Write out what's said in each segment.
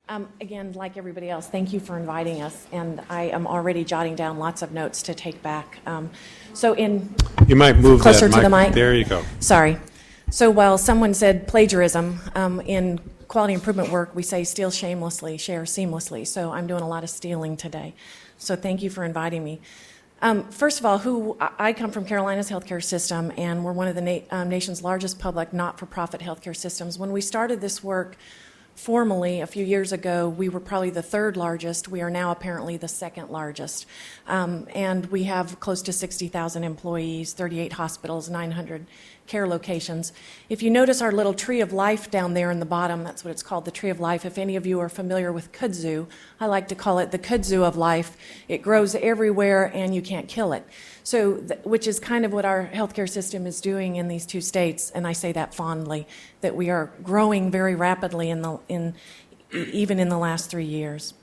Again, like everybody else, thank you for inviting us, and I am already jotting down lots of notes to take back. You might move closer that to the mic. There you go. Sorry. So while someone said plagiarism, in quality improvement work, we say steal shamelessly, share seamlessly. So I'm doing a lot of stealing today. So thank you for inviting me. First of all, I come from Carolina's healthcare system, and we're one of the nation's largest public not-for-profit healthcare systems. When we started this work formally a few years ago, we were probably the third largest. We are now apparently the second largest. And we have close to 60,000 employees, 38 hospitals, 900 care locations. If you notice our little tree of life down there in the bottom, that's what it's called, the tree of life. If any of you are familiar with kudzu, I like to call it the kudzu of life. It grows everywhere and you can't kill it. So, which is kind of what our healthcare system is doing in these two states, and I say that fondly, that we are growing very rapidly even in the last 3 years.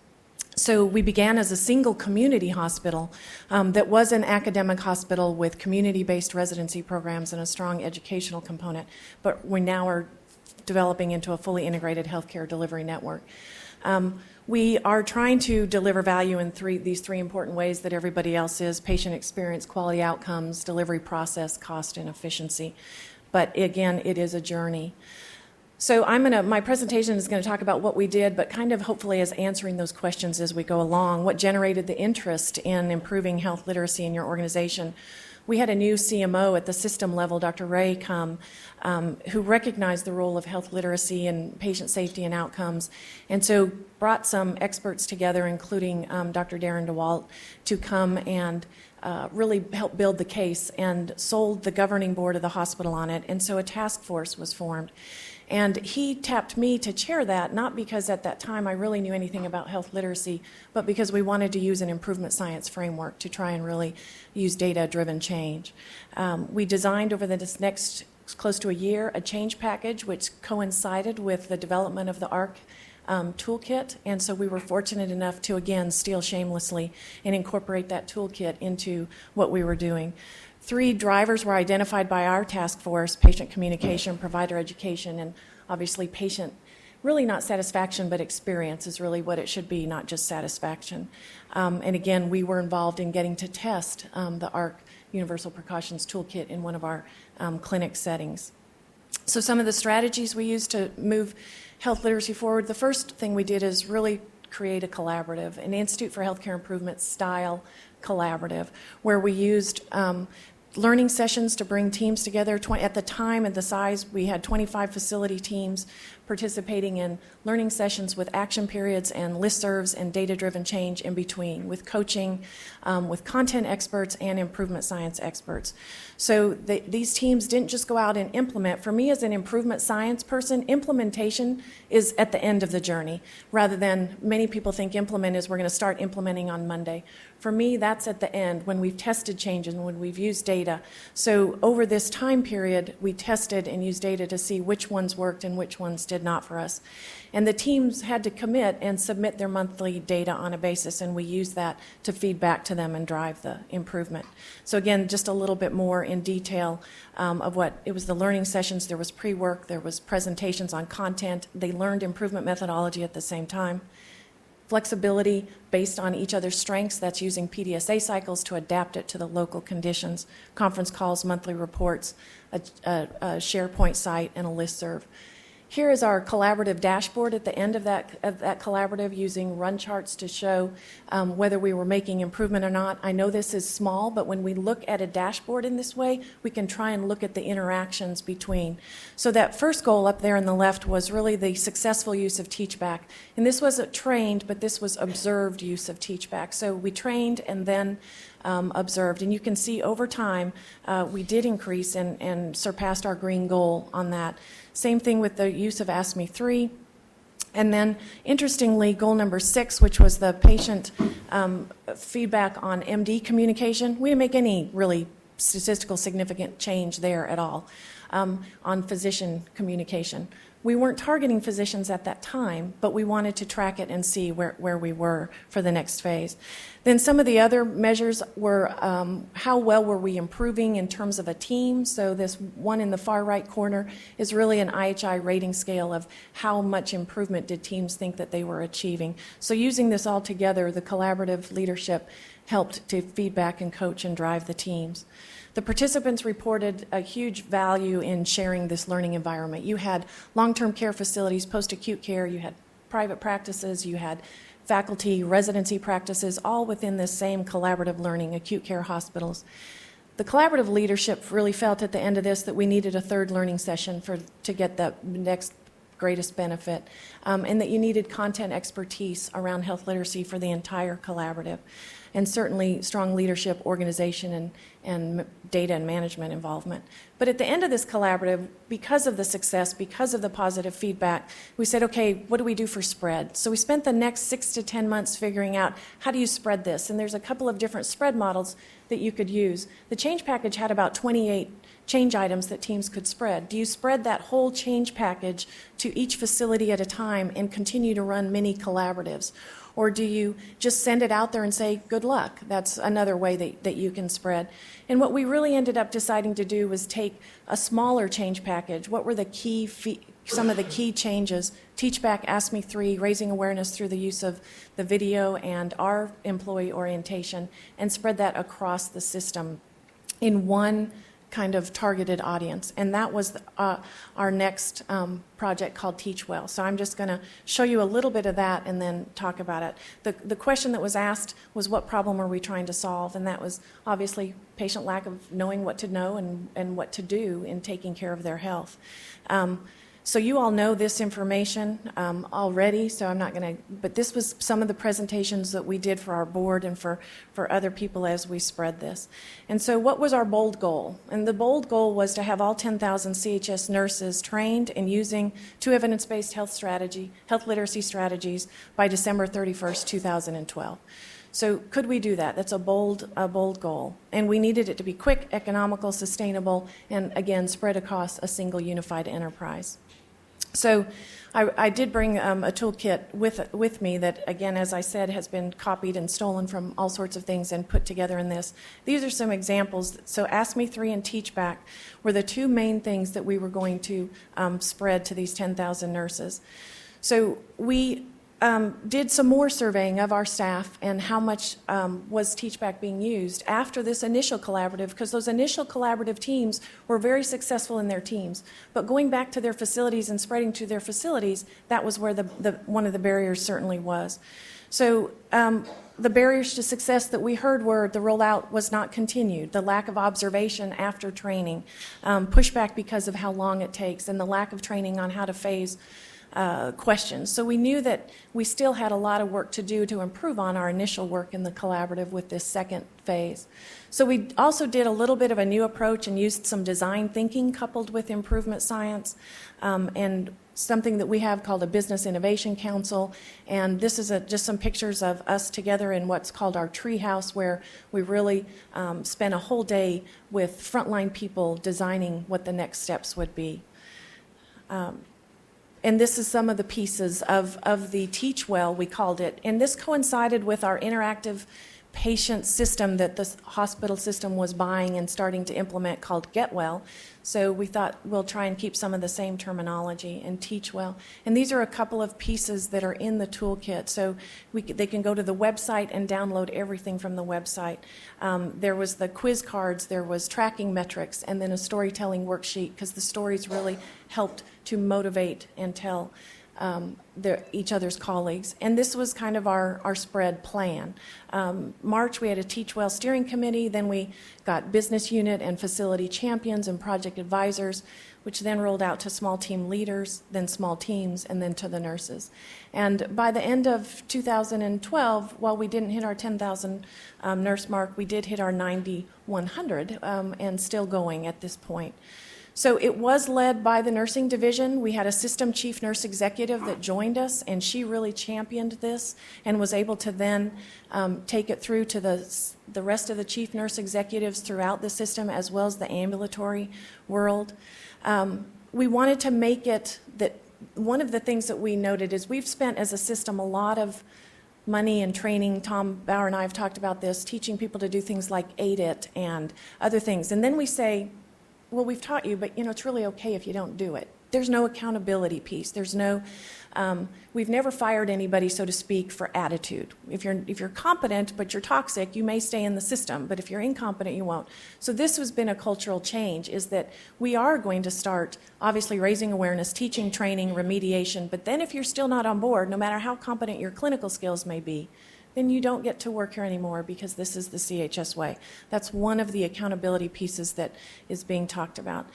So we began as a single community hospital that was an academic hospital with community-based residency programs and a strong educational component, but we now are developing into a fully integrated healthcare delivery network. We are trying to deliver value in these three important ways that everybody else is: patient experience, quality outcomes, delivery process, cost, and efficiency. But again, it is a journey. So my presentation is going to talk about what we did, but kind of hopefully as answering those questions as we go along. What generated the interest in improving health literacy in your organization? We had a new CMO at the system level, Dr. Ray, come, who recognized the role of health literacy and patient safety and outcomes, and so brought some experts together, including Dr. Darren DeWalt, to come and really help build the case, and sold the governing board of the hospital on it, and so a task force was formed. And he tapped me to chair that, not because at that time I really knew anything about health literacy, but because we wanted to use an improvement science framework to try and really use data-driven change. We designed over this next close to a year a change package which coincided with the development of the ARC toolkit, and so we were fortunate enough to again steal shamelessly and incorporate that toolkit into what we were doing. 3 drivers were identified by our task force: patient communication, provider education, and obviously patient, really not satisfaction, but experience is really what it should be, not just satisfaction. And again, we were involved in getting to test the ARC Universal Precautions Toolkit in one of our clinic settings. So some of the strategies we used to move health literacy forward: the first thing we did is really create a collaborative, an Institute for Healthcare Improvement style collaborative, where we used learning sessions to bring teams together. At the time and the size, we had 25 facility teams participating in learning sessions with action periods and listservs and data-driven change in between, with coaching, with content experts and improvement science experts. So these teams didn't just go out and implement. For me as an improvement science person, implementation is at the end of the journey, rather than many people think implement is we're going to start implementing on Monday. For me, that's at the end, when we've tested changes and when we've used data. So over this time period, we tested and used data to see which ones worked and which ones did not for us. And the teams had to commit and submit their monthly data on a basis, and we used that to feed back to them and drive the improvement. So again, just a little bit more in detail of what it was: the learning sessions, there was pre-work, there was presentations on content, they learned improvement methodology at the same time. Flexibility based on each other's strengths, that's using PDSA cycles to adapt it to the local conditions, conference calls, monthly reports, a SharePoint site, and a listserv. Here is our collaborative dashboard at the end of that collaborative, using run charts to show whether we were making improvement or not. I know this is small, but when we look at a dashboard in this way, we can try and look at the interactions between. So that first goal up there on the left was really the successful use of TeachBack. And this wasn't trained, but this was observed use of TeachBack. So we trained and then observed. And you can see over time we did increase and surpassed our green goal on that. Same thing with the use of Ask Me 3. And then, interestingly, goal number 6, which was the patient feedback on MD communication, we didn't make any really statistical significant change there at all on physician communication. We weren't targeting physicians at that time, but we wanted to track it and see where we were for the next phase. Then some of the other measures were how well were we improving in terms of a team. So this one in the far right corner is really an IHI rating scale of how much improvement did teams think that they were achieving. So using this all together, the collaborative leadership helped to feedback and coach and drive the teams. The participants reported a huge value in sharing this learning environment. You had long-term care facilities, post-acute care, you had private practices, you had faculty, residency practices, all within this same collaborative learning, acute care hospitals. The collaborative leadership really felt at the end of this that we needed a third learning session to get the next greatest benefit, and that you needed content expertise around health literacy for the entire collaborative, and certainly strong leadership, organization, and data and management involvement. But at the end of this collaborative, because of the success, because of the positive feedback, we said, okay, what do we do for spread? So we spent the next 6 to 10 months figuring out how do you spread this, and there's a couple of different spread models that you could use. The change package had about 28 change items that teams could spread. Do you spread that whole change package to each facility at a time and continue to run mini collaboratives? Or do you just send it out there and say, good luck? That's another way that you can spread. And what we really ended up deciding to do was take a smaller change package. What were the some of the key changes? Teach Back, Ask Me 3, raising awareness through the use of the video and our employee orientation, and spread that across the system in one kind of targeted audience. And that was our next project called TeachWell. So I'm just going to show you a little bit of that and then talk about it. The question that was asked was, what problem are we trying to solve? And that was obviously patient lack of knowing what to know and what to do in taking care of their health. So you all know this information already, so I'm not going to, but this was some of the presentations that we did for our board and for other people as we spread this. And so what was our bold goal? And the bold goal was to have all 10,000 CHS nurses trained in using 2 evidence-based health literacy strategies by December 31st, 2012. So could we do that? That's a bold goal. And we needed it to be quick, economical, sustainable, and again, spread across a single unified enterprise. So I did bring a toolkit with me that, again, as I said, has been copied and stolen from all sorts of things and put together in this. These are some examples. So Ask Me 3 and Teach Back were the 2 main things that we were going to spread to these 10,000 nurses. So we did some more surveying of our staff and how much was TeachBack being used after this initial collaborative, because those initial collaborative teams were very successful in their teams. But going back to their facilities and spreading to their facilities, that was where one of the barriers certainly was. So the barriers to success that we heard were the rollout was not continued, the lack of observation after training, pushback because of how long it takes, and the lack of training on how to phase questions. So we knew that we still had a lot of work to do to improve on our initial work in the collaborative with this second phase. So we also did a little bit of a new approach and used some design thinking coupled with improvement science, and something that we have called a Business Innovation Council. And this is just some pictures of us together in what's called our tree house, where we really spent a whole day with frontline people designing what the next steps would be. And this is some of the pieces of the TeachWell, we called it. And this coincided with our interactive patient system that the hospital system was buying and starting to implement called GetWell. So we thought we'll try and keep some of the same terminology and TeachWell. And these are a couple of pieces that are in the toolkit. So they can go to the website and download everything from the website. There was the quiz cards, there was tracking metrics, and then a storytelling worksheet, because the stories really helped to motivate and tell each other's colleagues. And this was kind of our spread plan. March, we had a TeachWell steering committee. Then we got business unit and facility champions and project advisors, which then rolled out to small team leaders, then small teams, and then to the nurses. And by the end of 2012, while we didn't hit our 10,000 nurse mark, we did hit our 9,100 and still going at this point. So it was led by the nursing division. We had a system chief nurse executive that joined us, and she really championed this and was able to then take it through to the rest of the chief nurse executives throughout the system, as well as the ambulatory world. We wanted to make it that one of the things that we noted is we've spent as a system a lot of money and training. Tom Bauer and I have talked about this, teaching people to do things like AID IT and other things. And then we say, well, we've taught you, but it's really okay if you don't do it. There's no accountability piece. There's no, we've never fired anybody, so to speak, for attitude. If you're competent but you're toxic, you may stay in the system, but if you're incompetent, you won't. So this has been a cultural change, is that we are going to start, obviously, raising awareness, teaching, training, remediation, but then if you're still not on board, no matter how competent your clinical skills may be, then you don't get to work here anymore because this is the CHS way. That's one of the accountability pieces that is being talked about.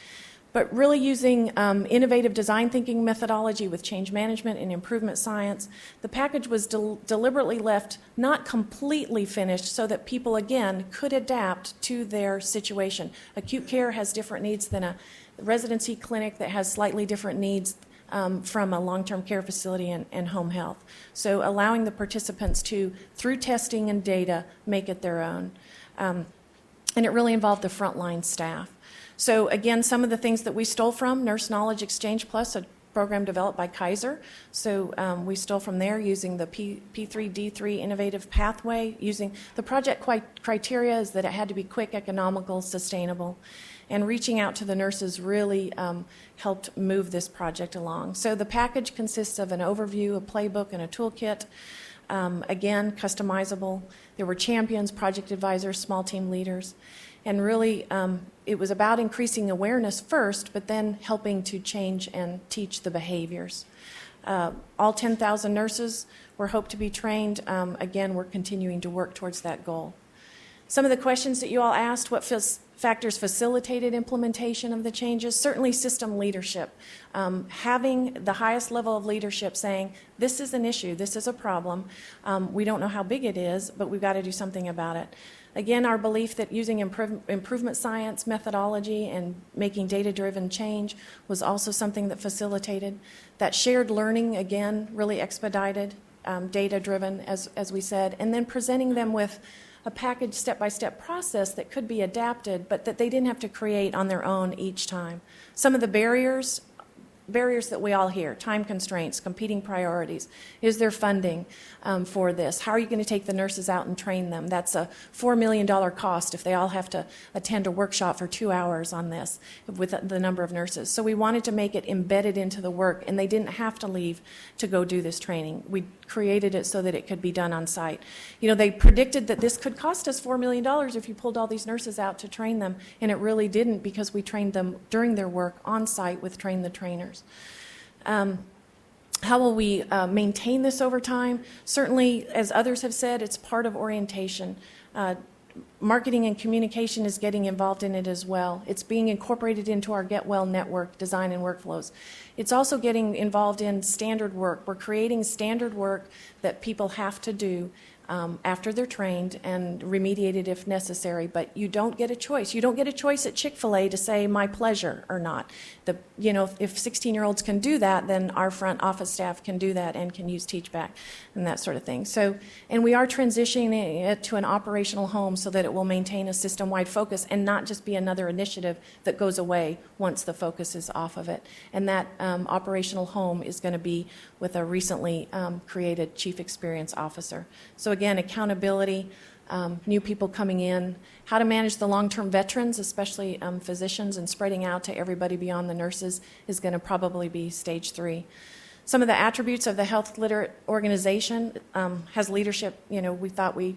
But really using innovative design thinking methodology with change management and improvement science. The package was deliberately left not completely finished so that people, again, could adapt to their situation. Acute care has different needs than a residency clinic that has slightly different needs from a long-term care facility and home health. So allowing the participants to, through testing and data, make it their own. And it really involved the frontline staff. So again, some of the things that we stole from, Nurse Knowledge Exchange Plus, a program developed by Kaiser. So we stole from there using the P3D3 innovative pathway. Using the project criteria is that it had to be quick, economical, sustainable. And reaching out to the nurses really helped move this project along. So the package consists of an overview, a playbook, and a toolkit. Again, customizable. There were champions, project advisors, small team leaders. And really, it was about increasing awareness first, but then helping to change and teach the behaviors. All 10,000 nurses were hoped to be trained. Again, we're continuing to work towards that goal. Some of the questions that you all asked, what factors facilitated implementation of the changes? Certainly system leadership. Having the highest level of leadership saying, this is an issue, this is a problem, we don't know how big it is, but we've got to do something about it. Again, our belief that using improvement science methodology and making data-driven change was also something that facilitated. That shared learning, again, really expedited, data-driven, as we said, and then presenting them with a packaged step-by-step process that could be adapted, but that they didn't have to create on their own each time. Some of the barriers that we all hear, time constraints, competing priorities. Is there funding for this? How are you going to take the nurses out and train them? That's a $4 million cost if they all have to attend a workshop for 2 hours on this with the number of nurses. So we wanted to make it embedded into the work, and they didn't have to leave to go do this training. We created it so that it could be done on site. They predicted that this could cost us $4 million if you pulled all these nurses out to train them, and it really didn't because we trained them during their work on site with Train the Trainers. How will we maintain this over time? Certainly, as others have said, it's part of orientation. Marketing and communication is getting involved in it as well. It's being incorporated into our Get Well network design and workflows. It's also getting involved in standard work. We're creating standard work that people have to do after they're trained and remediated if necessary, but you don't get a choice. You don't get a choice at Chick-fil-A to say my pleasure or not. If 16-year-olds can do that, then our front office staff can do that and can use TeachBack and that sort of thing. So, and we are transitioning it to an operational home so that it will maintain a system-wide focus and not just be another initiative that goes away once the focus is off of it. And that operational home is going to be with a recently created Chief Experience Officer. So again, accountability, new people coming in, how to manage the long-term veterans, especially physicians, and spreading out to everybody beyond the nurses is going to probably be stage 3. Some of the attributes of the Health Literate organization has leadership. We thought we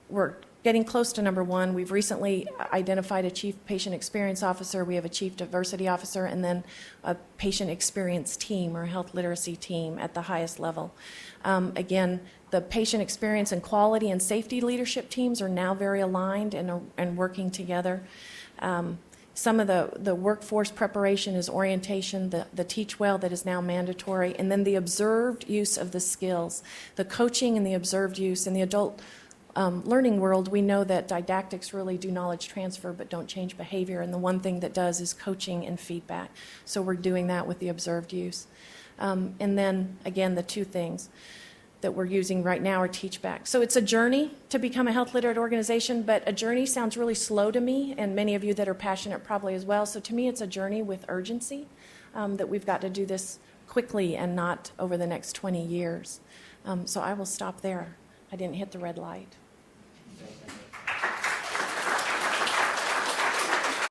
were getting close to number 1. We've recently identified a Chief Patient Experience Officer. We have a Chief Diversity Officer, and then a Patient Experience team or Health Literacy team at the highest level. Again, the patient experience and quality and safety leadership teams are now very aligned and working together. Some of the workforce preparation is orientation, the TeachWell that is now mandatory, and then the observed use of the skills, the coaching and the observed use. In the adult learning world, we know that didactics really do knowledge transfer but don't change behavior, and the one thing that does is coaching and feedback. So we're doing that with the observed use. And then, again, the 2 things that we're using right now are TeachBack. So it's a journey to become a health literate organization, but a journey sounds really slow to me, and many of you that are passionate probably as well. So to me, it's a journey with urgency, that we've got to do this quickly and not over the next 20 years. So I will stop there. I didn't hit the red light.